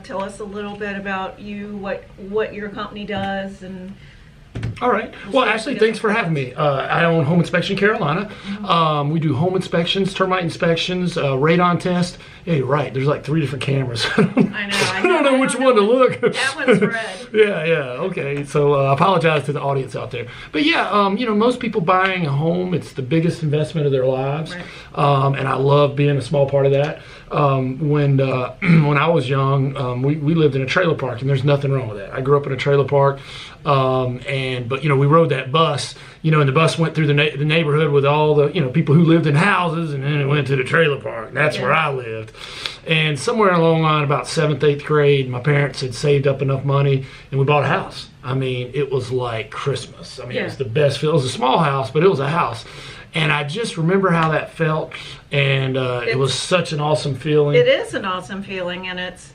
Tell us a little bit about you, what your company does, and All right. Well, Ashley, thanks for having me. I own Home Inspection Carolina. We do home inspections, termite inspections, radon test. Yeah, you're right. There's like 3 different cameras. I know. I don't know which one to look. That one's red. Yeah. Okay. So I apologize to the audience out there. But yeah, most people buying a home, it's the biggest investment of their lives. Right. And I love being a small part of that. When I was young, we lived in a trailer park, and there's nothing wrong with that. I grew up in a trailer park, but we rode that bus, and the bus went through the neighborhood with all the people who lived in houses, and then it went to the trailer park. And that's where I lived. And somewhere along the line, about 7th, 8th grade, my parents had saved up enough money, and we bought a house. I mean, it was like Christmas. I mean, It was the best feel. It was a small house, but it was a house. And I just remember how that felt, and it was such an awesome feeling. It is an awesome feeling, and it's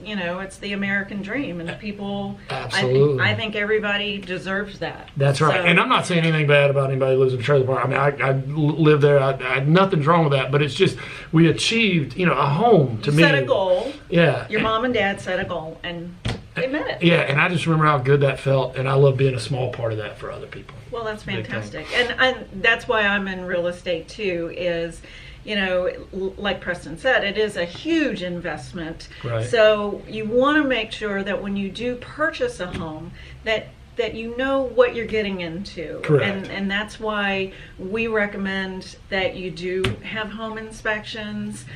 the American dream, and people. Absolutely. I think everybody deserves that. That's right. So, and I'm not saying anything bad about anybody who lives in a trailer park. I mean, I live there. Nothing's wrong with that. But it's just we achieved, a home to me. Set a goal. Yeah. Your mom and dad set a goal, and they met it. Yeah, and I just remember how good that felt, and I love being a small part of that for other people. Well, that's fantastic. And that's why I'm in real estate too, is, like Preston said, it is a huge investment. Right. So you want to make sure that when you do purchase a home, that you know what you're getting into. Correct. And that's why we recommend that you do have home inspections.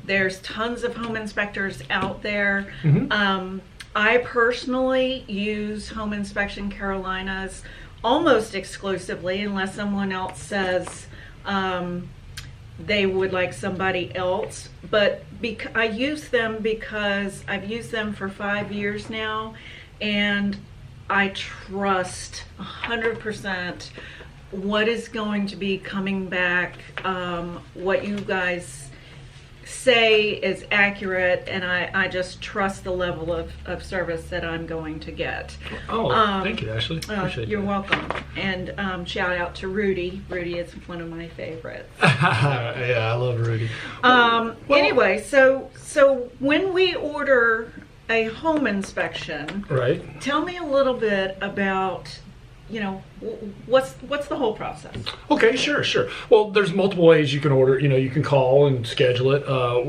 There's tons of home inspectors out there. Mm-hmm. I personally use Home Inspection Carolinas almost exclusively, unless someone else says they would like somebody else. But I use them because I've used them for 5 years now, and I trust 100% what is going to be coming back, what you guys say is accurate, and I just trust the level of service that I'm going to get. Oh, thank you, Ashley. Appreciate You're that. welcome. And shout out to Rudy. Rudy is one of my favorites. Yeah, I love Rudy. Anyway, so when we order a home inspection, right? Tell me a little bit about what's the whole process? Okay, sure. Well, there's multiple ways you can order. You can call and schedule it.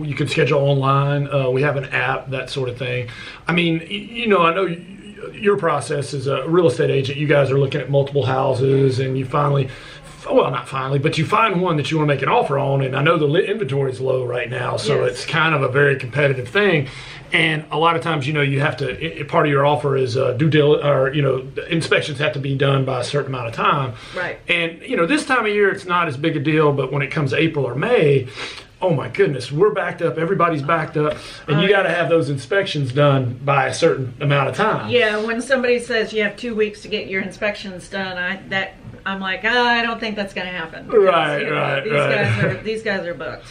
You can schedule online. We have an app, that sort of thing. I mean, I know your process as a real estate agent. You guys are looking at multiple houses, and you finally. Well, not finally, but you find one that you want to make an offer on, and I know the inventory is low right now, so It's kind of a very competitive thing. And a lot of times, you have to. Part of your offer is due diligence, or inspections have to be done by a certain amount of time. Right. And this time of year, it's not as big a deal, but when it comes April or May, oh my goodness, we're backed up. Everybody's backed up, and you got to have those inspections done by a certain amount of time. Yeah. When somebody says you have 2 weeks to get your inspections done, I'm like, I don't think that's going to happen. Because, Right. These guys are booked.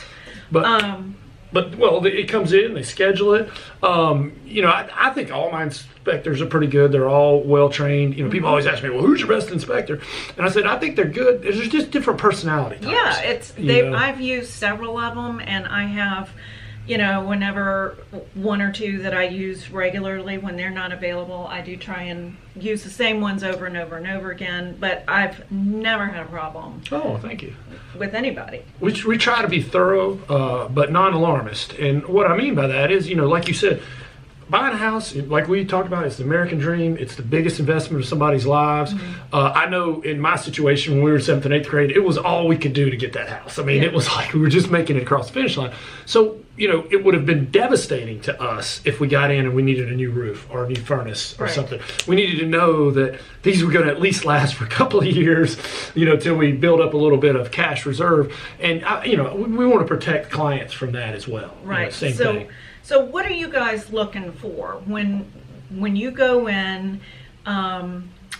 But it comes in, they schedule it. I think all my inspectors are pretty good. They're all well trained. People always ask me, well, who's your best inspector? And I said, I think they're good. There's just different personality types. Yeah, I've used several of them, and I have, whenever 1 or 2 that I use regularly, when they're not available, I do try and use the same ones over and over and over again. But I've never had a problem. Oh, thank you. With anybody. We try to be thorough, but non-alarmist. And what I mean by that is, like you said, buying a house, like we talked about, it's the American dream. It's the biggest investment of somebody's lives. Mm-hmm. I know in my situation when we were in 7th and 8th grade, it was all we could do to get that house. I mean, It was like we were just making it across the finish line. So, it would have been devastating to us if we got in and we needed a new roof or a new furnace or something. We needed to know that these were going to at least last for a couple of years, till we build up a little bit of cash reserve. And, we want to protect clients from that as well. Right. Same thing. So what are you guys looking for when you go in?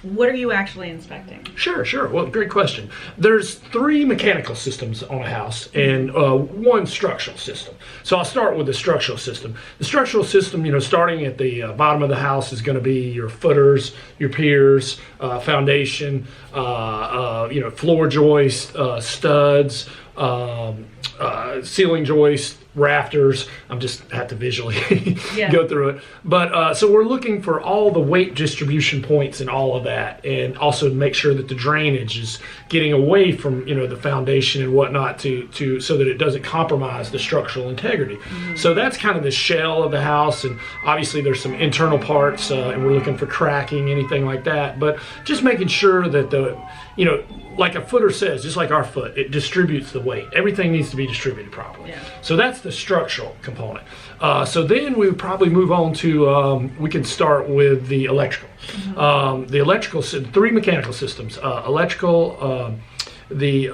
What are you actually inspecting? Sure. Well, great question. There's 3 mechanical systems on a house and 1 structural system. So I'll start with the structural system. The structural system, starting at the bottom of the house is going to be your footers, your piers, foundation, floor joist, studs, ceiling joist, rafters. I'm just have to visually Yeah. go through it. But so we're looking for all the weight distribution points and all of that, and also make sure that the drainage is getting away from the foundation and whatnot to so that it doesn't compromise the structural integrity. So that's kind of the shell of the house, and obviously there's some internal parts, and we're looking for cracking, anything like that. But just making sure that like a footer says, just like our foot, it distributes the weight. Everything needs to be distributed properly. Yeah. So that's the structural component. So then we would probably move on to, we can start with the electrical. The electrical, 3 mechanical systems, electrical, the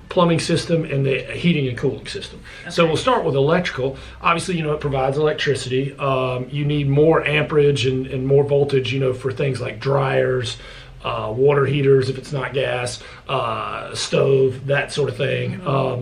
plumbing system, and the heating and cooling system. Okay. So we'll start with electrical. Obviously, it provides electricity. You need more amperage and more voltage, for things like dryers, water heaters if it's not gas, stove, that sort of thing.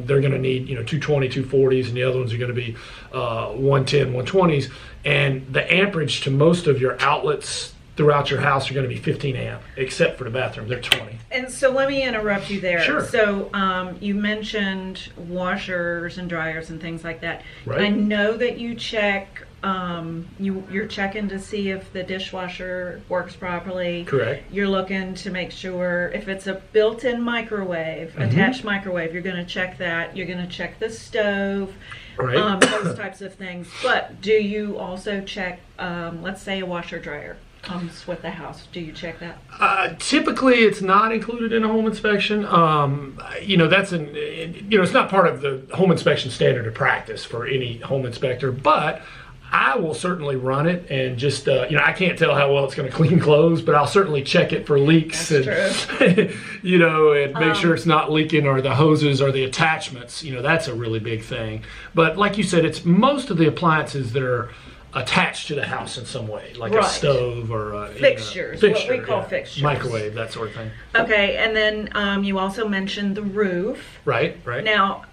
They're going to need 220, 240s, and the other ones are going to be 110, 120s. And the amperage to most of your outlets throughout your house are going to be 15 amp, except for the bathroom, they're 20. And so let me interrupt you there. Sure. So you mentioned washers and dryers and things like that. Right. I know that you check, you're checking to see if the dishwasher works properly. Correct. You're looking to make sure if it's a built-in microwave, attached microwave, you're going to check that. You're going to check the stove. Right. Those types of things. But do you also check, let's say a washer dryer comes with the house? Do you check that? Typically, it's not included in a home inspection. That's it's not part of the home inspection standard of practice for any home inspector, but I will certainly run it and just, I can't tell how well it's going to clean clothes, but I'll certainly check it for leaks. That's and, and make sure it's not leaking, or the hoses or the attachments. That's a really big thing. But like you said, it's most of the appliances that are attached to the house in some way, like a stove or fixtures, what we call fixtures, microwave, that sort of thing. Okay, and then you also mentioned the roof. Right. Now,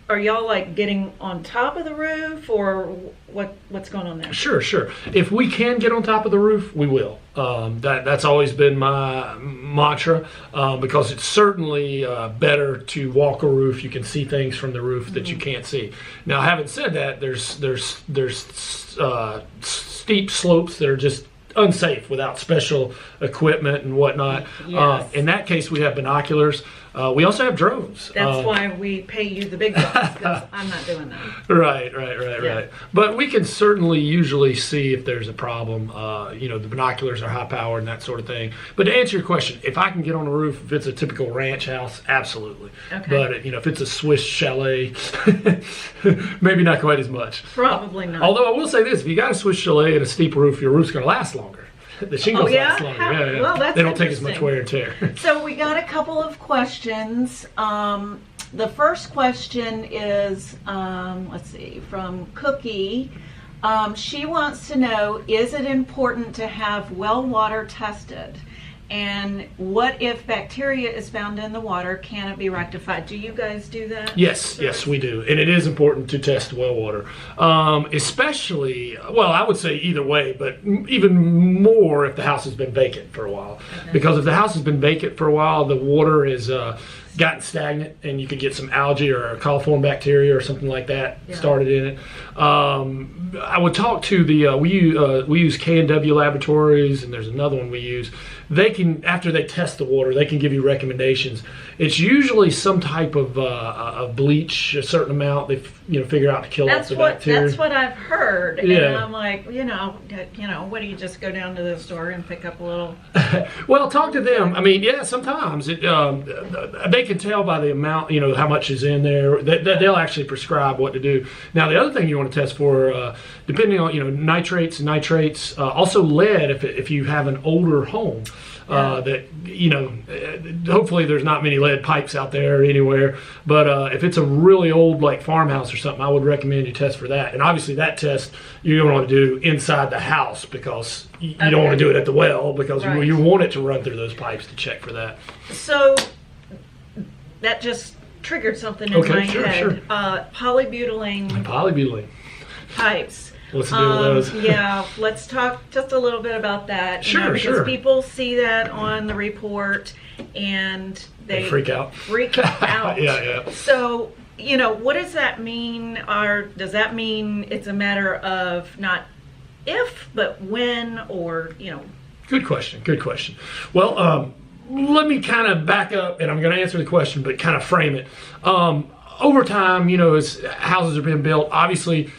are y'all like getting on top of the roof, or what's going on there? Sure. If we can get on top of the roof, we will. That's always been my mantra, because it's certainly better to walk a roof. You can see things from the roof that you can't see. Now, having said that, there's steep slopes that are just unsafe without special equipment and whatnot. Yes. In that case, we have binoculars. We also have drones. That's why we pay you the big bucks, because I'm not doing that. Right. But we can certainly usually see if there's a problem. The binoculars are high powered and that sort of thing. But to answer your question, if I can get on the roof, if it's a typical ranch house, absolutely. Okay. But if it's a Swiss chalet, maybe not quite as much. Probably not. Although I will say this: if you got a Swiss chalet and a steep roof, your roof's going to last longer. The shingles last longer. Yeah. Well, that's they don't take as much interesting. wear and tear. So we got a couple of questions. The first question is, let's see, from Cookie. She wants to know, is it important to have well water tested? And what if bacteria is found in the water? Can it be rectified? Do you guys do that? Yes, we do. And it is important to test well water. Especially, well, I would say either way, but even more if the house has been vacant for a while. Okay. Because if the house has been vacant for a while, the water is gotten stagnant, and you could get some algae or a coliform bacteria or something like that started in it. I would talk to the we use K&W Laboratories, and there's another one we use. They can, after they test the water, they can give you recommendations. It's usually some type of bleach, a certain amount they figure out to kill off the bacteria. That's what I've heard. Yeah. And I'm like, what do you just go down to the store and pick up a little? Well, talk to them. I mean, yeah, sometimes they can tell by the amount, how much is in there. They'll actually prescribe what to do. Now, the other thing you want to test for, depending on nitrates, also lead if you have an older home. That hopefully there's not many lead pipes out there anywhere, but if it's a really old like farmhouse or something, I would recommend you test for that. And obviously that test you don't want to do inside the house, because you don't want to do it at the well, because you want it to run through those pipes to check for that. So that just triggered something in my head. Sure. Polybutylene pipes. What's the deal with those? Yeah, let's talk just a little bit about that. Because people see that on the report and they freak out. Yeah. So what does that mean? Or does that mean it's a matter of not if, but when, or, Good question. Good question. Well, let me kind of back up, and I'm going to answer the question, but kind of frame it. Over time, as houses are being built, obviously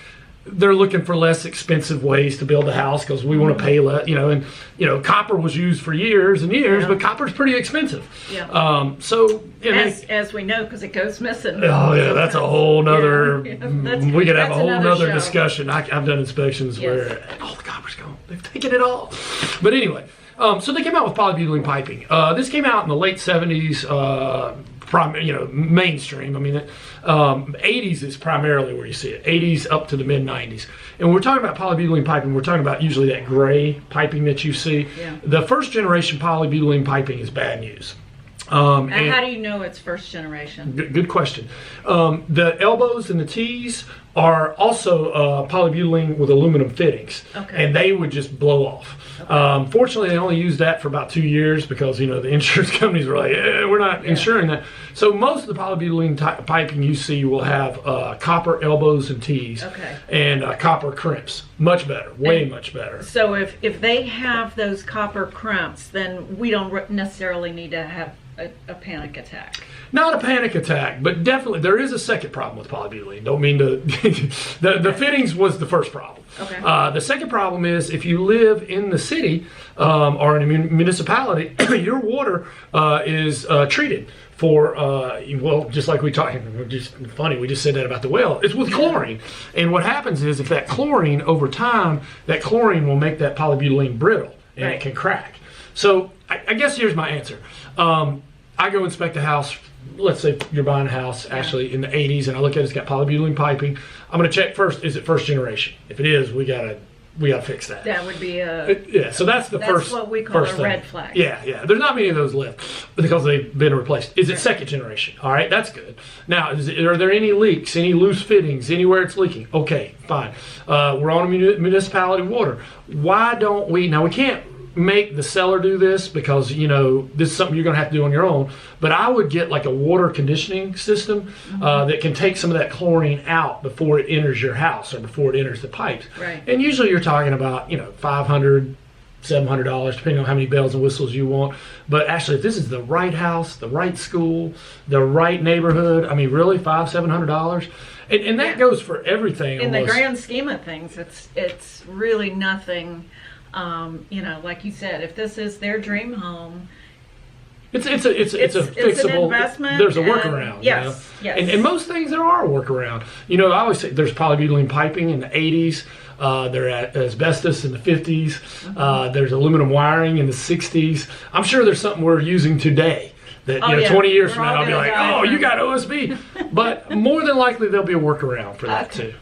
they're looking for less expensive ways to build a house because we want to pay less, and copper was used for years and years, Yeah. but copper's pretty expensive. Yeah. So as we know, because it goes missing. oh yeah, that's a whole nother. Yeah. We could have a That's whole another nother show. discussion. I've done inspections Yes. where all the copper's gone. They've taken it all. But anyway, so they came out with polybutylene piping. This came out in the late '70s. Mainstream. I mean, 80s is primarily where you see it. 80s up to the mid 90s. And when we're talking about polybutylene piping, we're talking about usually that gray piping that you see. Yeah. The first generation polybutylene piping is bad news. And how do you know it's first generation? Good question. The elbows and the T's are also polybutylene with aluminum fittings, Okay. and they would just blow off. Okay. Fortunately, they only used that for about 2 years because the insurance companies were like, we're not insuring that. So most of the polybutylene piping you see will have copper elbows and T's, Okay. and copper crimps. Much better, much better. So if they have those copper crimps, then we don't necessarily need to have a panic attack. Not a panic attack, but definitely there is a second problem with polybutylene. Don't mean to. the fittings was the first problem. Okay. The second problem is if you live in the city or in a municipality, your water is treated for just like we talked. Just funny, we just said that about the well. It's with chlorine, and what happens is if that chlorine over time, that chlorine will make that polybutylene brittle and Right. it can crack. So I guess here's my answer. I go inspect a house. Let's say you're buying a house, actually in the 80s, and I look at it, it's got polybutylene piping. I'm going to check first, is it first generation? If it is, we gotta fix that. That would be a. Yeah, so that's the That's first. what we call first a thing. red flag. Yeah. There's not many of those left because they've been replaced. Is it second generation? All right, that's good. Now, are there any leaks, any loose fittings, anywhere it's leaking? Okay, fine. We're on a municipality water. Why don't we? Now we can't make the seller do this because this is something you're going to have to do on your own, but I would get like a water conditioning system that can take some of that chlorine out before it enters your house or before it enters the pipes. Right. And usually you're talking about $500, $700 depending on how many bells and whistles you want. But actually, if this is the right house, the right school, the right neighborhood, I mean really $500-700, and that goes for everything. In almost. the grand scheme of things, it's really nothing. Like you said, if this is their dream home, It's a fixable an investment. There's a and- workaround. Yes, yes. And most things there are a workaround. I always say there's polybutylene piping in the 80s. There asbestos in the 50s. There's aluminum wiring in the 60s. I'm sure there's something we're using today that 20 years from We're now all I'll be gonna like, die oh, from you got OSB. But more than likely there'll be a workaround for that Okay. too.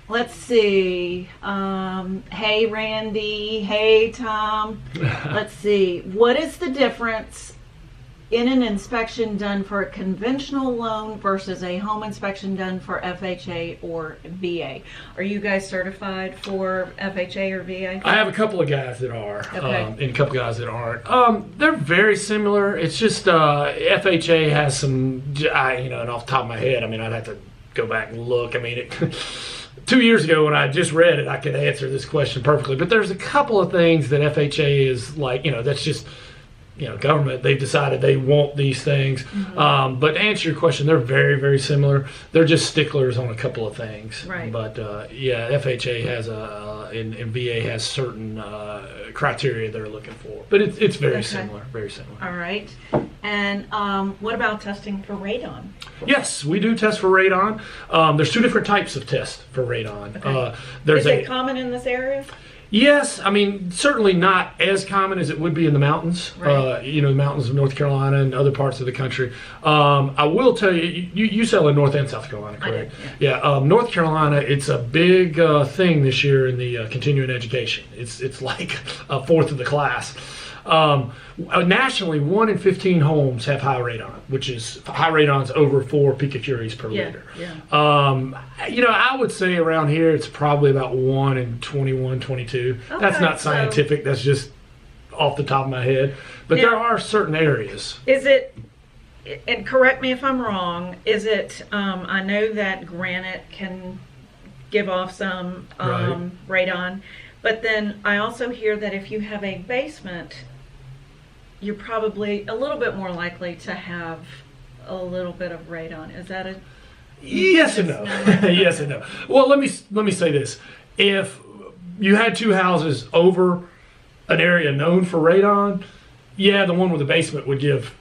Let's see. Hey, Randy. Hey, Tom. Let's see. What is the difference in an inspection done for a conventional loan versus a home inspection done for FHA or VA? Are you guys certified for FHA or VA? I have a couple of guys that are, Okay. and a couple of guys that aren't. They're very similar. It's just FHA has some, and off the top of my head, I mean, I'd have to go back and look. I mean, 2 years ago when I just read it, I could answer this question perfectly. But there's a couple of things that FHA is like, that's just, government. They've decided they want these things. But to answer your question, they're very, very similar. They're just sticklers on a couple of things. Right. But FHA has and VA has certain criteria they're looking for. But it's very similar, very similar. All right. And what about testing for radon? Yes, we do test for radon. There's two different types of tests for radon. Okay. There's Is it common in this area? Yes, I mean certainly not as common as it would be in the mountains. Right. The mountains of North Carolina and other parts of the country. I will tell you, you sell in North and South Carolina, correct? I do, Yeah. North Carolina, it's a big thing this year in the continuing education. It's like a fourth of the class. Nationally, 1 in 15 homes have high radon, which is high radon's over 4 picocuries per liter. Yeah. I would say around here it's probably about 1 in 21, 22. That's Okay, not scientific. That's just off the top of my head. But Now- there are certain areas. Is it and correct me if I'm wrong, is it, I know that granite can give off some radon, but then I also hear that if you have a basement, you're probably a little bit more likely to have a little bit of radon. Is that a yes and no? Yes and no. Well, let me say this: if you had two houses over an area known for radon, yeah, the one with the basement would give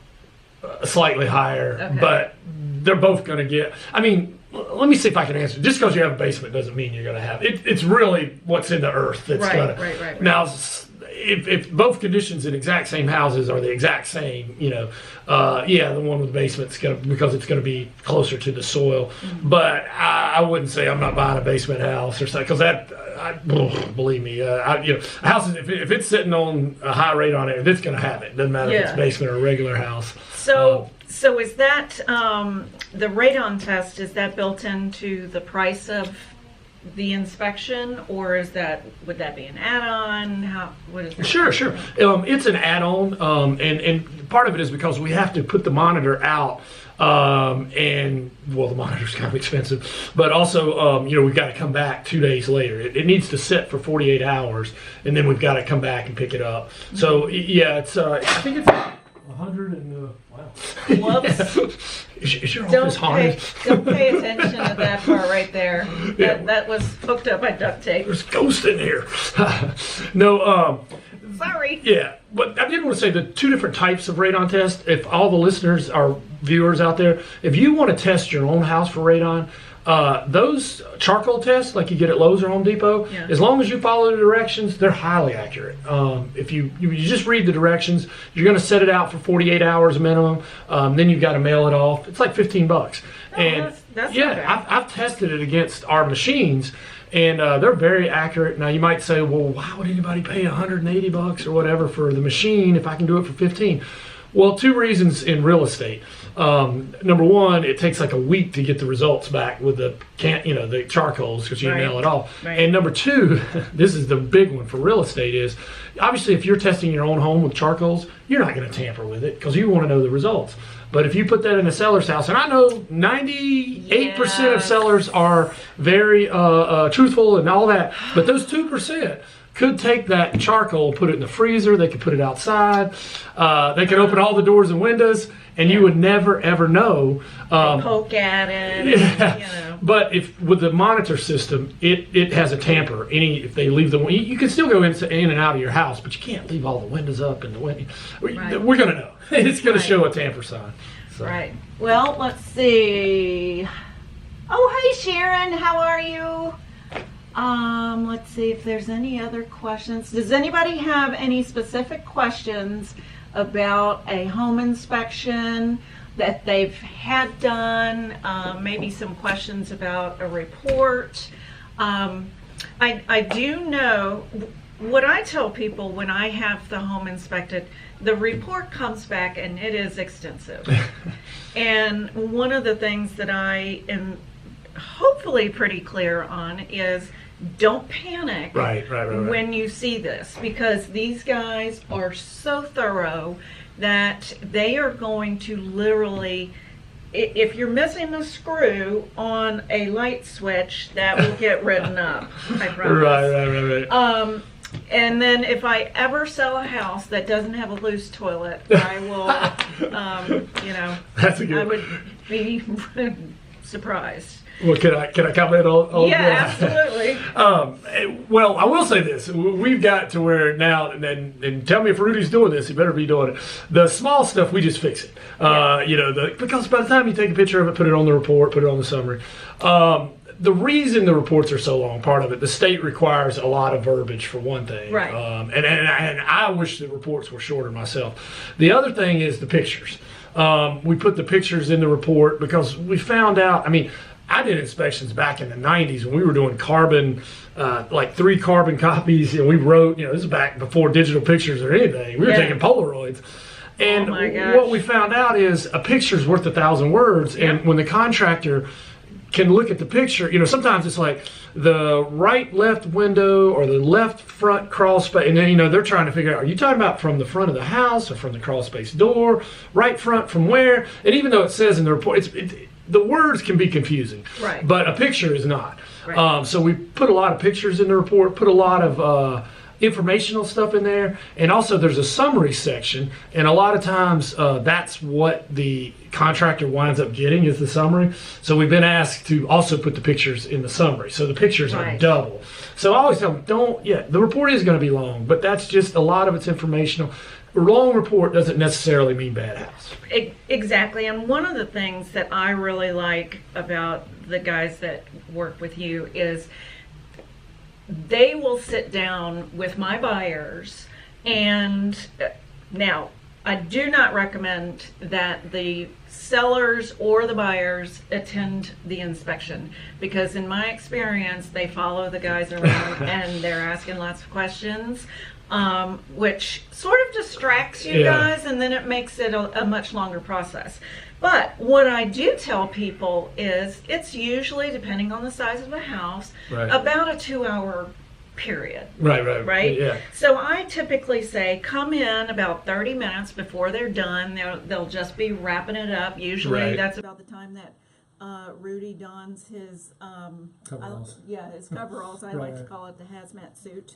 slightly higher, Okay. but they're both going to get. I mean, let me see if I can answer. Just because you have a basement doesn't mean you're going to have it. It's really what's in the earth that's going to. Right. Now, if both conditions in exact same houses are the exact same, yeah, the one with the basement's going to, because it's going to be closer to the soil. Mm-hmm. But I wouldn't say I'm not buying a basement house or something, because that. Believe me, a house if it's sitting on a high rate on it, it's going to have it. Doesn't matter if it's a basement or a regular house. So is that the radon test? Is that built into the price of the inspection, or would that be an add-on? What is that? Sure. It's an add-on, and part of it is because we have to put the monitor out. And the monitor's kind of expensive, but also, we've got to come back 2 days later. It needs to sit for 48 hours, and then we've got to come back and pick it up. So yeah, it's I think it's 100 and wow. Whoops. Is your office haunted? Don't pay attention to that part right there. Yeah. That was hooked up by duct tape. There's ghosts in here. No. Sorry. Yeah, but I did want to say the two different types of radon tests. If all the listeners are viewers out there, if you want to test your own house for radon, those charcoal tests like you get at Lowe's or Home Depot, as long as you follow the directions, they're highly accurate. If you just read the directions, you're going to set it out for 48 hours minimum. Then you've got to mail it off. It's like $15. Oh, And that's yeah, I've tested it against our machines. And they're very accurate. Now you might say, well, why would anybody pay $180 or whatever for the machine if I can do it for 15? Well, two reasons in real estate. Number one, it takes like a week to get the results back with the the charcoals, because you nail it off. Right. And number two, this is the big one for real estate, is obviously if you're testing your own home with charcoals, you're not going to tamper with it because you want to know the results. But if you put that in a seller's house, and I know 98% of sellers are very truthful and all that, but those 2% could take that charcoal, put it in the freezer, they could put it outside, they could open all the doors and windows, and you would never ever know. Poke at it. Yeah. But if with the monitor system, it has a tamper. If they leave you can still go in and out of your house, but you can't leave all the windows up and the window. Right. We're gonna know. It's gonna show a tamper sign. So. Right. Well, let's see. Oh, hey Sharon, how are you? Let's see if there's any other questions. Does anybody have any specific questions about a home inspection that they've had done? Maybe some questions about a report. I do know what I tell people when I have the home inspected, the report comes back and it is extensive. And one of the things that I am hopefully pretty clear on is don't panic right. when you see this, because these guys are so thorough that they are going to literally, if you're missing a screw on a light switch, that will get written up. I promise. Right. And then if I ever sell a house that doesn't have a loose toilet, I will, That's a good. I would be surprised. Well, can I comment on Yeah, that? absolutely. Well, I will say this: we've got to where now, and tell me if Rudy's doing this, he better be doing it. The small stuff, we just fix it. Because by the time you take a picture of it, put it on the report, put it on the summary. The reason the reports are so long, part of it, the state requires a lot of verbiage for one thing. Right. And I wish the reports were shorter myself. The other thing is the pictures. We put the pictures in the report because we found out, I did inspections back in the 90s when we were doing carbon, like 3 carbon copies. We wrote, this is back before digital pictures or anything. We were taking Polaroids. And what we found out is a picture's worth 1,000 words. And when the contractor can look at the picture, sometimes it's like the right left window or the left front crawl space, and then they're trying to figure out, are you talking about from the front of the house or from the crawl space door, right front from where? And even though it says in the report, the words can be confusing, right, but a picture is not. Right. So we put a lot of pictures in the report, put a lot of informational stuff in there, and also there's a summary section, and a lot of times that's what the contractor winds up getting is the summary. So we've been asked to also put the pictures in the summary, so the pictures are double. So I always tell them, the report is going to be long, but that's just a lot of it's informational. A long report doesn't necessarily mean bad house. Exactly, and one of the things that I really like about the guys that work with you is they will sit down with my buyers, and now I do not recommend that the sellers or the buyers attend the inspection, because in my experience they follow the guys around and they're asking lots of questions, which sort of distracts you guys, and then it makes it a much longer process. But what I do tell people is it's usually, depending on the size of the house, about a 2-hour period. Right. Yeah. So I typically say come in about 30 minutes before they're done. They'll just be wrapping it up. Usually that's about the time that Rudy dons his coveralls. His coveralls. I like to call it the hazmat suit.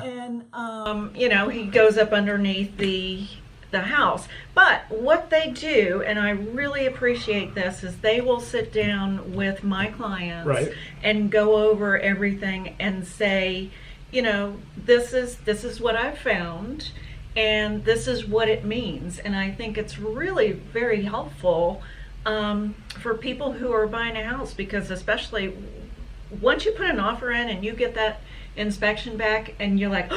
And he goes up underneath the house. But what they do, and I really appreciate this, is they will sit down with my clients and go over everything and say, this is what I've found, and this is what it means. And I think it's really very helpful for people who are buying a house, because especially once you put an offer in and you get that inspection back and you're like,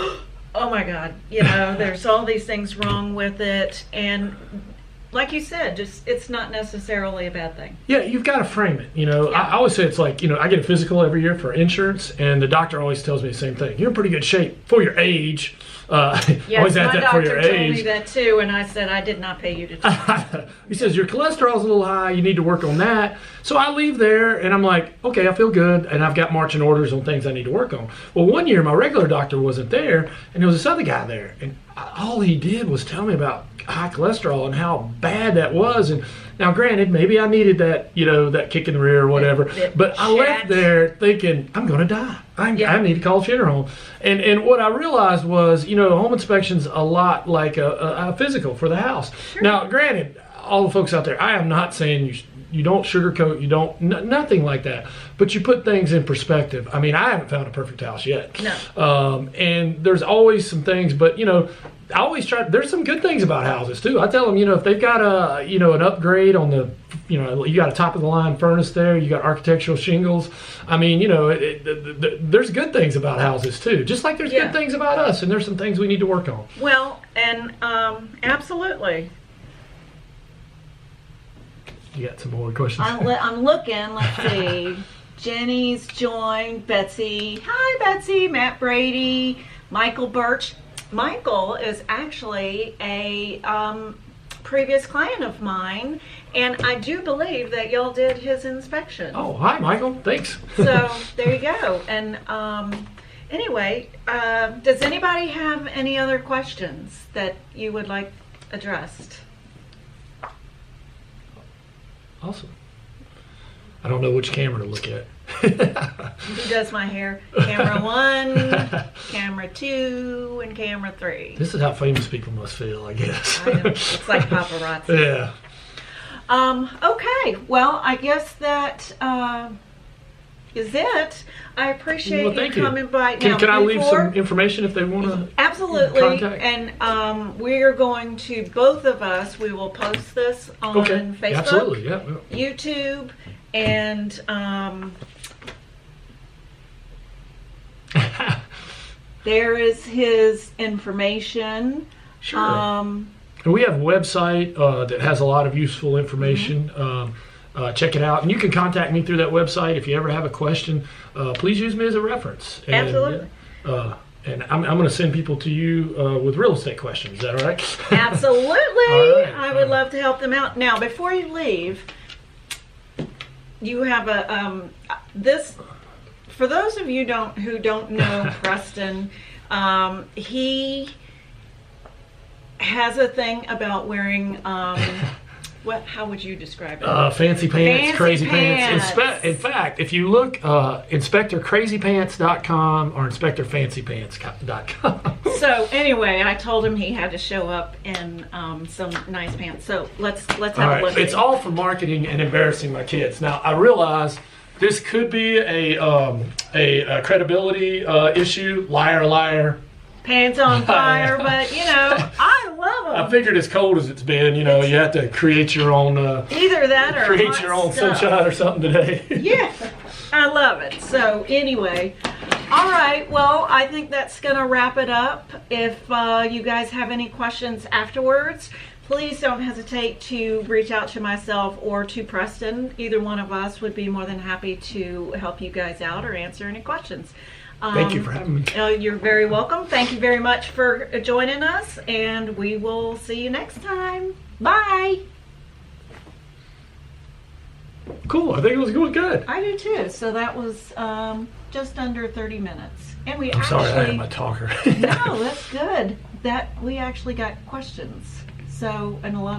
oh my God, there's all these things wrong with it. And like you said, just it's not necessarily a bad thing. Yeah, you've got to frame it. I always say it's like, I get a physical every year for insurance, and the doctor always tells me the same thing. You're in pretty good shape for your age. Yes, my doctor told me that too, and I said I did not pay you to tell me. He says your cholesterol's a little high. You need to work on that. So I leave there, and I'm like, okay, I feel good, and I've got marching orders on things I need to work on. Well, one year my regular doctor wasn't there, and there was this other guy there, and all he did was tell me about high cholesterol and how bad that was. And now, granted, maybe I needed that, that kick in the rear or whatever, but I left there thinking I'm going to die. I need to call a funeral home. And what I realized was, home inspection's a lot like a physical for the house. Sure. Now, granted, all the folks out there, I am not saying you don't sugarcoat, you don't, nothing like that. But you put things in perspective. I mean, I haven't found a perfect house yet. No. And there's always some things, but, I always try, there's some good things about houses too. I tell them, if they've got an upgrade on the, you got a top of the line furnace there, you got architectural shingles. I mean, there's good things about houses too. Just like there's good things about us, and there's some things we need to work on. Well, and absolutely. You got some more questions? I'm looking. Let's see. Jenny's joined. Betsy. Hi, Betsy. Matt Brady. Michael Birch. Michael is actually a previous client of mine, and I do believe that y'all did his inspection. Oh, hi, Michael. Thanks. So there you go. And anyway, does anybody have any other questions that you would like addressed? Awesome. I don't know which camera to look at. He does my hair. Camera 1, camera 2, and camera 3. This is how famous people must feel, I guess. I know. It's like paparazzi. Yeah. Okay. Well, I guess that is it. I appreciate you coming by. Can I leave some information if they want to? Absolutely. Contact? And we are going to, both of us, we will post this on Facebook, absolutely, yeah. YouTube, and there is his information. Sure. And we have a website that has a lot of useful information. Check it out, and you can contact me through that website if you ever have a question. Please use me as a reference. And, absolutely. And I'm going to send people to you with real estate questions. Is that all right? Absolutely. All right. I would love to help them out. Now, before you leave, you have a this. For those of you who don't know Preston, he has a thing about wearing what? How would you describe it? Fancy pants, Fancy crazy pants. pants. In fact, if you look, inspectorcrazypants.com or inspectorfancypants.com. So anyway, I told him he had to show up in some nice pants. So let's have All a right, look. it's all for marketing and embarrassing my kids. Now I realize this could be a credibility issue. Liar, liar. Pants on fire, but I love them. I figured as cold as it's been, you have to create your own. Either that or create hot your own stuff. sunshine or something today. Yeah, I love it. So anyway, all right. Well, I think that's gonna wrap it up. If you guys have any questions afterwards, please don't hesitate to reach out to myself or to Preston. Either one of us would be more than happy to help you guys out or answer any questions. Thank you for having me. You're very welcome. Thank you very much for joining us, and we will see you next time. Bye. Cool. I think it was going good. I do too. So that was just under 30 minutes, and we I'm actually. sorry, I am a talker. No, that's good. That we actually got questions. So, and a lot.